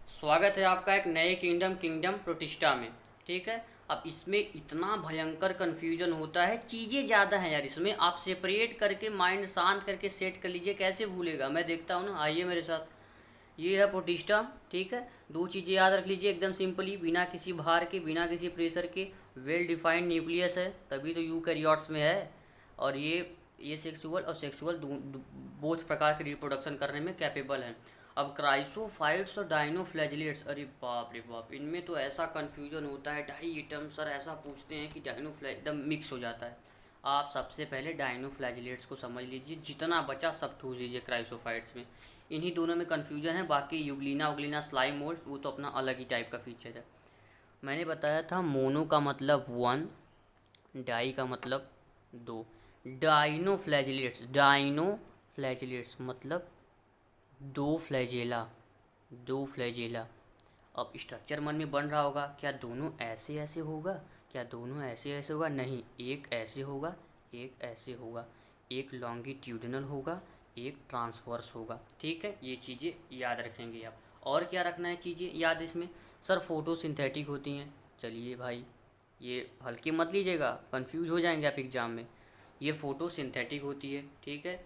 स्वागत है आपका एक नए किंगडम प्रोटिस्टा में। ठीक है। अब इसमें इतना भयंकर कन्फ्यूजन होता है, चीज़ें ज़्यादा हैं यार इसमें। आप सेपरेट करके माइंड शांत करके सेट कर लीजिए, कैसे भूलेगा। मैं देखता हूँ ना, आइए मेरे साथ। ये है प्रोटिस्टा। ठीक है। दो चीज़ें याद रख लीजिए एकदम सिंपली, बिना किसी भार के, बिना किसी प्रेशर के। वेल डिफाइंड न्यूक्लियस है, तभी तो यूकैरियोट्स में है। और ये सेक्सुअल और सेक्सुअल बोथ प्रकार के रिप्रोडक्शन करने में कैपेबल हैं। अब क्राइसोफाइट्स और डाइनोफ्लैजिलेट्स, अरे बाप रे बाप, इनमें तो ऐसा कन्फ्यूजन होता है। ढाई एटम सर ऐसा पूछते हैं कि डाइनोफ्लैज एकदम मिक्स हो जाता है। आप सबसे पहले डाइनोफ्लैजिलेट्स को समझ लीजिए, जितना बचा सब ठूस लीजिए क्राइसोफाइट्स में। इन्हीं दोनों में कन्फ्यूजन है, बाकी यूग्लिना उग्लिना स्लाइम मोल्ड वो तो अपना अलग ही टाइप का फीचर है। मैंने बताया था मोनो का मतलब वन, डाई का मतलब दो। डाइनोफ्लैजिलेट्स मतलब दो फ्लैजेला, दो फ्लैजेला। अब स्ट्रक्चर मन में बन रहा होगा, क्या दोनों ऐसे ऐसे होगा, क्या दोनों ऐसे ऐसे होगा? नहीं, एक ऐसे होगा, एक ऐसे होगा। एक लॉन्गिट्यूडिनल होगा, एक ट्रांसवर्स होगा। ठीक है, ये चीज़ें याद रखेंगे आप। और क्या रखना है चीज़ें याद इसमें? सर फोटोसिंथेटिक होती हैं। चलिए भाई, ये हल्के मत लीजिएगा, कंफ्यूज हो जाएंगे आप एग्ज़ाम में। ये फोटोसिंथेटिक होती है। ठीक है।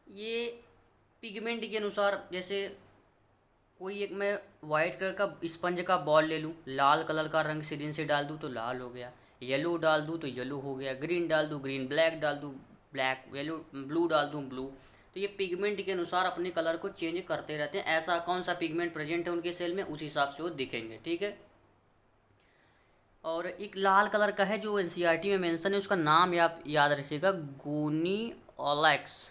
ये पिगमेंट के अनुसार, जैसे कोई एक मैं वाइट कलर का स्पंज का बॉल ले लूँ, लाल कलर का रंग सिरिंज से डाल दूँ तो लाल हो गया, येलो डाल दूँ तो येलो हो गया, ग्रीन डाल दूँ ग्रीन, ब्लैक डाल दूँ ब्लैक, येलो ब्लू डाल दूँ ब्लू। तो ये पिगमेंट के अनुसार अपने कलर को चेंज करते रहते हैं। ऐसा कौन सा पिगमेंट प्रेजेंट है उनके सेल में, उस हिसाब से वो दिखेंगे। ठीक है। और एक लाल कलर का है जो एनसीईआरटी में मेंशन है, उसका नाम आप याद रखिएगा, गोनी ओलैक्स।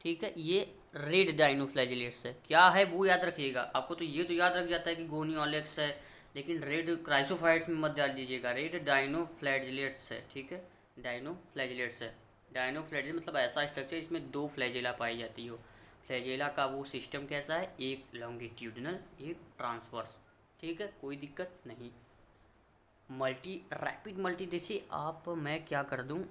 ठीक है। ये रेड डाइनोफ्लैजिलेट्स है, क्या है वो याद रखिएगा। आपको तो ये तो याद रख जाता है कि गोनियोलेक्स है, लेकिन रेड क्राइसोफाइट्स में मत डाल दीजिएगा, रेड डाइनोफ्लैजिलेट्स है। ठीक है। डाइनोफ्लैजिलेट्स है। डाइनोफ्लैजिलेट मतलब ऐसा स्ट्रक्चर इसमें दो फ्लैजेला पाई जाती हो। फ्लैजेला का वो सिस्टम कैसा है, एक लॉन्गिट्यूडिनल, एक ट्रांसवर्स। ठीक है, कोई दिक्कत नहीं। मल्टी रैपिड मल्टी, जैसे आप, मैं क्या कर दूँ,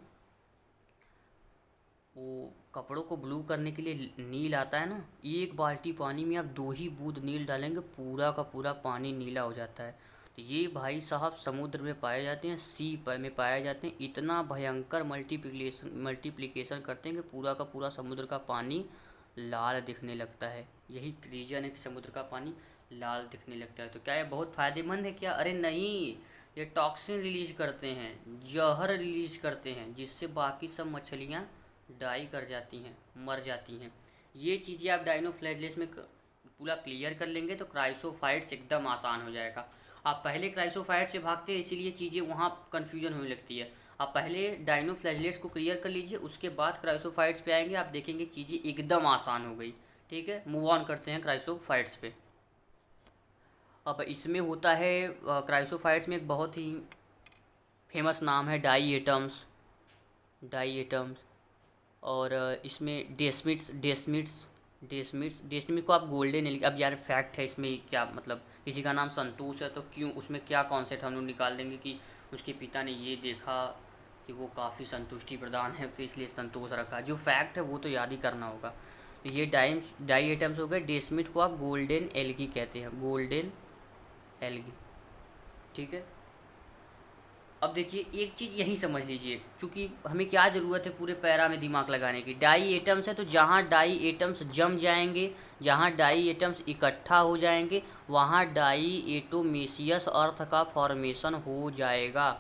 वो कपड़ों को ब्लू करने के लिए नील आता है ना, एक बाल्टी पानी में आप दो ही बूंद नील डालेंगे, पूरा का पूरा पानी नीला हो जाता है। तो ये भाई साहब समुद्र में पाए जाते हैं, में पाए जाते हैं। इतना भयंकर मल्टीप्लिकेशन करते हैं कि पूरा का पूरा समुद्र का पानी लाल दिखने लगता है। यही रीजन है कि समुद्र का पानी लाल दिखने लगता है। तो क्या ये बहुत फ़ायदेमंद है क्या? अरे नहीं, ये टॉक्सिन रिलीज करते हैं, जहर रिलीज करते हैं, जिससे बाकी सब मछलियाँ डाई कर जाती हैं, मर जाती हैं। ये चीज़ें आप डाइनोफ्लैजिलेट्स में पूरा क्लियर कर लेंगे तो क्राइसोफाइट्स एकदम आसान हो जाएगा। आप पहले क्राइसोफाइट्स से भागते हैं, इसीलिए चीज़ें वहाँ कन्फ्यूजन होने लगती है। आप पहले डाइनोफ्लैजिलेट्स को क्लियर कर लीजिए, उसके बाद क्राइसोफाइट्स पे आएंगे, आप देखेंगे चीज़ें एकदम आसान हो गई। ठीक है, मूव ऑन करते हैं क्राइसोफाइट्स पे। अब इसमें होता है क्राइसोफाइट्स में एक बहुत ही फेमस नाम है डाई एटम्स। Die atoms. और इसमें डेस्मिट्स को आप गोल्डन एलिगी, अब यार फैक्ट है इसमें क्या मतलब, किसी का नाम संतोष है तो क्यों, उसमें क्या कॉन्सेप्ट हम लोग निकाल देंगे कि उसके पिता ने ये देखा कि वो काफ़ी संतुष्टि प्रदान है तो इसलिए संतोष रखा। जो फैक्ट है वो तो याद ही करना होगा। तो ये डाई आइटम्स हो गए। डेस्मिट को आप गोल्डन एल्गी कहते हैं, गोल्डन एल्गी। ठीक है। अब देखिए एक चीज़ यही समझ लीजिए, क्योंकि हमें क्या ज़रूरत है पूरे पैरा में दिमाग लगाने की। डाई एटम्स है तो जहाँ डाई एटम्स जम जाएंगे, जहाँ डाई एटम्स इकट्ठा हो जाएंगे, वहाँ डाई एटोमेसियस अर्थ का फॉर्मेशन हो जाएगा।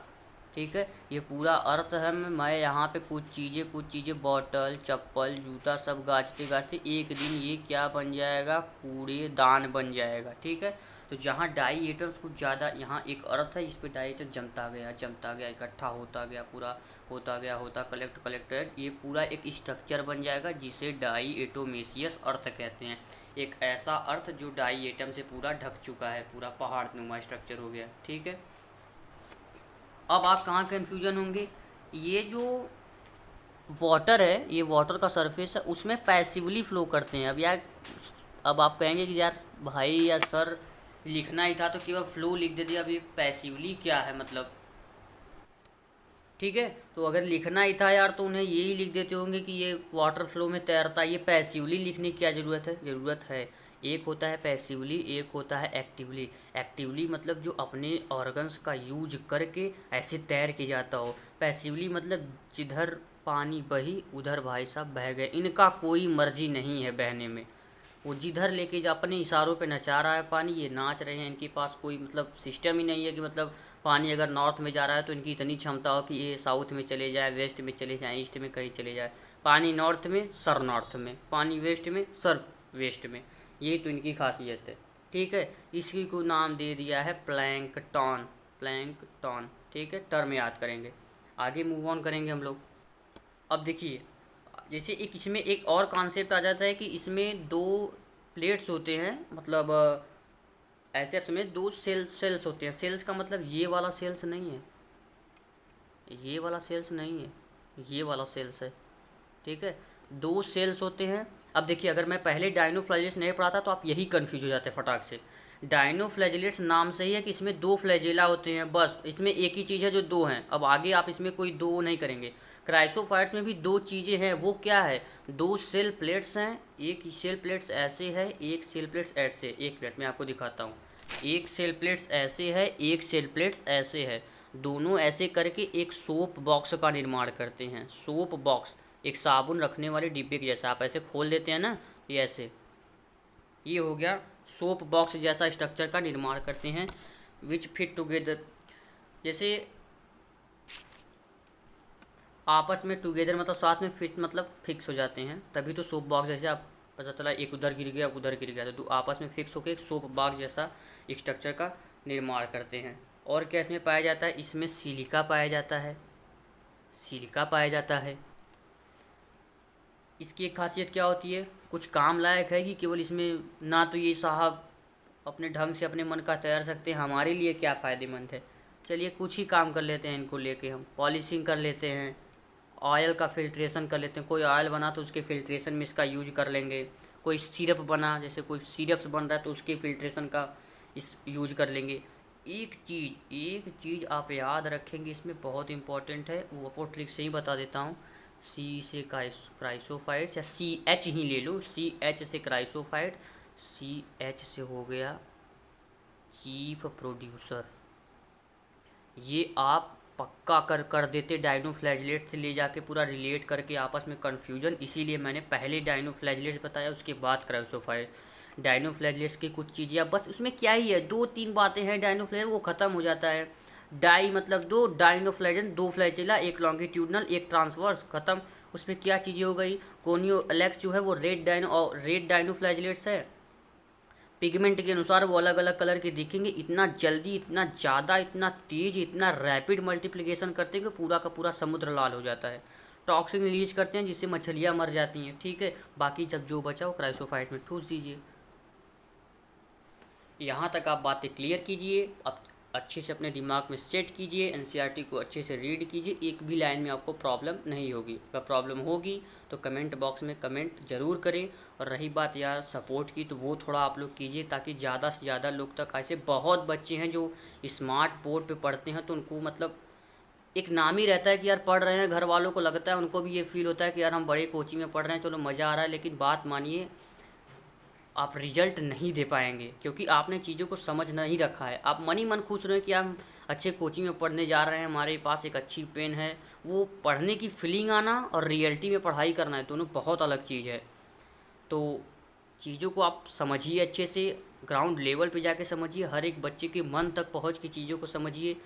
ठीक है, ये पूरा अर्थ है। मैं यहाँ पे कुछ चीज़ें बॉटल चप्पल जूता सब गाजते गाजते एक दिन ये क्या बन जाएगा, कूड़ेदान बन जाएगा। ठीक है। तो जहाँ डाई एटम्स कुछ ज़्यादा, यहाँ एक अर्थ है, इस पर डाई एटम जमता गया इकट्ठा होता गया, पूरा होता गया, कलेक्टेड, ये पूरा एक स्ट्रक्चर बन जाएगा जिसे डाई एटोमेसियस अर्थ कहते हैं। एक ऐसा अर्थ जो डाई एटम से पूरा ढक चुका है, पूरा पहाड़ नुमा स्ट्रक्चर हो गया। ठीक है। अब आप कहाँ कन्फ्यूजन होंगे, ये जो वाटर है, ये वाटर का सरफेस है, उसमें पैसिवली फ़्लो करते हैं। अब आप कहेंगे कि यार भाई या सर, लिखना ही था तो केवल फ़्लो लिख दे दिया, अब ये पैसिवली क्या है मतलब। ठीक है, तो अगर लिखना ही था यार तो उन्हें यही लिख देते होंगे कि ये वाटर फ्लो में तैरता है। ये पैसिवली लिखने की क्या ज़रूरत है? ज़रूरत है। एक होता है पैसिवली, एक होता है एक्टिवली। एक्टिवली मतलब जो अपने ऑर्गन्स का यूज करके ऐसे तैर के जाता हो। पैसिवली मतलब जिधर पानी बही उधर भाई साहब बह गए, इनका कोई मर्जी नहीं है बहने में। वो जिधर लेके जा अपने इशारों पे नचा रहा है पानी, ये नाच रहे हैं। इनके पास कोई मतलब सिस्टम ही नहीं है कि मतलब पानी अगर नॉर्थ में जा रहा है तो इनकी इतनी क्षमता हो कि ये साउथ में चले जाए, वेस्ट में चले जाए, ईस्ट में कहीं चले जाए। पानी नॉर्थ में सर नॉर्थ में, पानी वेस्ट में सर वेस्ट में, ये तो इनकी खासियत है। ठीक है, इसी को नाम दे दिया है प्लैंकटन। प्लैंकटन, ठीक है, टर्म याद करेंगे। आगे मूव ऑन करेंगे हम लोग। अब देखिए, जैसे एक इसमें एक और कॉन्सेप्ट आ जाता है कि इसमें दो प्लेट्स होते हैं, मतलब ऐसे आप समझे दो सेल्स होते हैं। सेल्स का मतलब ये वाला सेल्स नहीं है, ये वाला सेल्स नहीं है, ये वाला सेल्स है। ठीक है, दो सेल्स होते हैं। अब देखिए, अगर मैं पहले डायनोफ्लैजिलेट्स नहीं पढ़ा था तो आप यही कन्फ्यूज हो जाते फटाक से। डायनोफ्लैजिलेट्स नाम से ही है कि इसमें दो फ्लैजेला होते हैं, बस इसमें एक ही चीज़ है जो दो हैं। अब आगे आप इसमें कोई दो नहीं करेंगे। क्राइसोफाइट्स में भी दो चीज़ें हैं, वो क्या है, दो सेल प्लेट्स हैं। एक सेल प्लेट्स ऐसे है, एक सेल प्लेट्स ऐसे। एक मिनट में आपको दिखाता हूँ। एक सेल प्लेट्स ऐसे है, एक सेल प्लेट्स ऐसे है। दोनों ऐसे करके एक सोप बॉक्स का निर्माण करते हैं। सोप बॉक्स एक साबुन रखने वाले डिब्बे के जैसा, आप ऐसे खोल देते हैं ना, ये ऐसे, ये हो गया सोप बॉक्स जैसा स्ट्रक्चर का निर्माण करते हैं। विच फिट टुगेदर, जैसे आपस में टुगेदर मतलब साथ में, फिट मतलब फिक्स हो जाते हैं, तभी तो सोप बॉक्स जैसे आप पता चला एक उधर गिर गया उधर गिर गया, तो आपस में फिक्स होकर एक सोप बॉक्स जैसा स्ट्रक्चर का निर्माण करते हैं। और क्या इसमें पाया जाता है, इसमें सिलिका पाया जाता है, सिलिका पाया जाता है। इसकी एक खासियत क्या होती है, कुछ काम लायक है कि केवल इसमें ना तो ये साहब अपने ढंग से अपने मन का तैर सकते हैं, हमारे लिए क्या फ़ायदेमंद है। चलिए कुछ ही काम कर लेते हैं इनको लेके, हम पॉलिशिंग कर लेते हैं, ऑयल का फिल्ट्रेशन कर लेते हैं। कोई ऑयल बना तो उसके फिल्ट्रेशन में इसका यूज कर लेंगे। कोई सिरप बना, जैसे कोई सिरप्स बन रहा है तो उसके फिल्ट्रेशन का इस यूज कर लेंगे। एक चीज़ आप याद रखेंगे, इसमें बहुत इंपॉर्टेंट है, वो आपको ट्रिक से ही बता देता हूँ। सी से क्राइसोफाइट्स, या सी एच ही ले लो, सी एच से क्राइसोफाइट, सी एच से हो गया चीफ प्रोड्यूसर। ये आप पक्का कर देते डायनोफ्लैजिलेट से ले जाके पूरा रिलेट करके आपस में कन्फ्यूजन, इसीलिए मैंने पहले डायनोफ्लैजिलेट बताया उसके बाद क्राइसोफाइट। डायनोफ्लैजिलेट्स की कुछ चीज़ें, बस उसमें क्या ही है, दो तीन बातें हैं, डायनोफ्लैजिलेट वो ख़त्म हो जाता है। डाई मतलब दो, डायनोफ्लैजन दो फ्लैजिला, एक लॉन्गिट्यूडनल एक ट्रांसवर्स, ख़त्म। उसमें क्या चीज़ें हो गई, कोनियो एलेक्स जो है वो रेड डायनोफ्लैजिलेट्स है। पिगमेंट के अनुसार वो अलग अलग कलर के दिखेंगे। इतना जल्दी, इतना ज़्यादा, इतना तेज, इतना रैपिड मल्टीप्लिकेशन करते हैं कि पूरा का पूरा समुद्र लाल हो जाता है। टॉक्सिन रिलीज करते हैं जिससे मछलियाँ मर जाती हैं। ठीक है, बाकी जब जो बचा वो क्राइसोफाइट में ठूस दीजिए। यहाँ तक आप बातें क्लियर कीजिए, अब अच्छे से अपने दिमाग में सेट कीजिए, एनसीईआरटी को अच्छे से रीड कीजिए, एक भी लाइन में आपको प्रॉब्लम नहीं होगी। अगर प्रॉब्लम होगी तो कमेंट बॉक्स में कमेंट ज़रूर करें। और रही बात यार सपोर्ट की, तो वो थोड़ा आप लोग कीजिए ताकि ज़्यादा से ज़्यादा लोग तक, ऐसे बहुत बच्चे हैं जो स्मार्ट बोर्ड पे पढ़ते हैं तो उनको मतलब एक नाम ही रहता है कि यार पढ़ रहे हैं, घर वालों को लगता है, उनको भी ये फील होता है कि यार हम बड़े कोचिंग में पढ़ रहे हैं, चलो मज़ा आ रहा है। लेकिन बात मानिए, आप रिजल्ट नहीं दे पाएंगे क्योंकि आपने चीज़ों को समझ नहीं रखा है। आप मन ही मन खुश रहे कि हम अच्छे कोचिंग में पढ़ने जा रहे हैं, हमारे पास एक अच्छी पेन है, वो पढ़ने की फीलिंग आना और रियलिटी में पढ़ाई करना है, दोनों बहुत अलग चीज़ है। तो चीज़ों को आप समझिए अच्छे से, ग्राउंड लेवल पे जाके समझिए, हर एक बच्चे के मन तक पहुंच के चीज़ों को समझिए।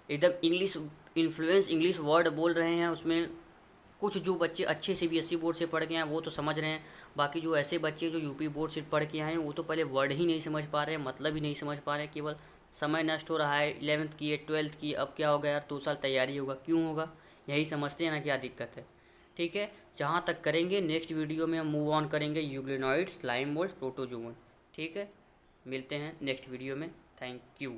एकदम इंग्लिश इन्फ्लुएंस इंग्लिश वर्ड बोल रहे हैं उसमें, कुछ जो बच्चे अच्छे सीबीएसई बोर्ड से पढ़ के आए हैं वो तो समझ रहे हैं, बाकी जो ऐसे बच्चे जो यूपी बोर्ड से पढ़ के आए हैं वो तो पहले वर्ड ही नहीं समझ पा रहे हैं, मतलब ही नहीं समझ पा रहे हैं, केवल समय नष्ट हो रहा है। 11th की है, 12th की, अब क्या होगा यार 2 साल तैयारी होगा, क्यों होगा, यही समझते हैं ना क्या दिक्कत है। ठीक है, जहाँ तक करेंगे नेक्स्ट वीडियो में हम मूव ऑन करेंगे यूग्लिनॉइड्स, स्लाइम मोल्ड, प्रोटोजोवन। ठीक है, मिलते हैं नेक्स्ट वीडियो में। Thank you.